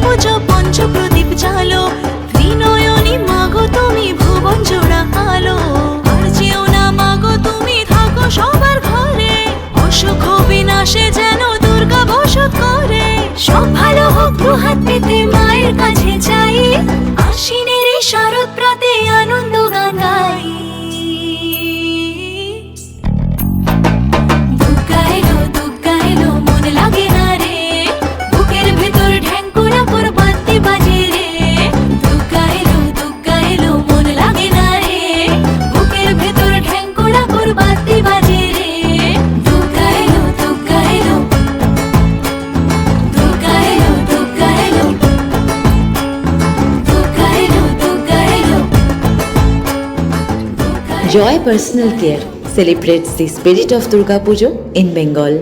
পুজো পঞ্চপ্রদীপ জালো, ত্রিনয়নী মাগো তুমি ভুবন জোড়া আলো। আর যেও না মাগো তুমি থাকো সবার ঘরে, অসুখ বিনাশে যেন দুর্গা বসত করে। সব ভালো হোক দুহাত পেতে মায়ের কাছে চাই, আশ্বিনের এই শরৎ প্রাতে আনন্দ গান গাই। দুর্গা এলো দুর্গা এলো মন লাগে না রে, বুকের ভেতর ঢ্যাঙ্কুরা করে বাজতে বাজে রে। দুর্গা এলো মন লাগে না রে, বুকের ভেতর ঢ্যাঙ্কুরা করে বাজতে বাজে রে। দুর্গা এলো দুর্গা এলো দুর্গা এলো দুর্গা এলো দুর্গা এলো দুর্গা এলো। Joy Personal Care celebrates the spirit of Durga Pujo in Bengal.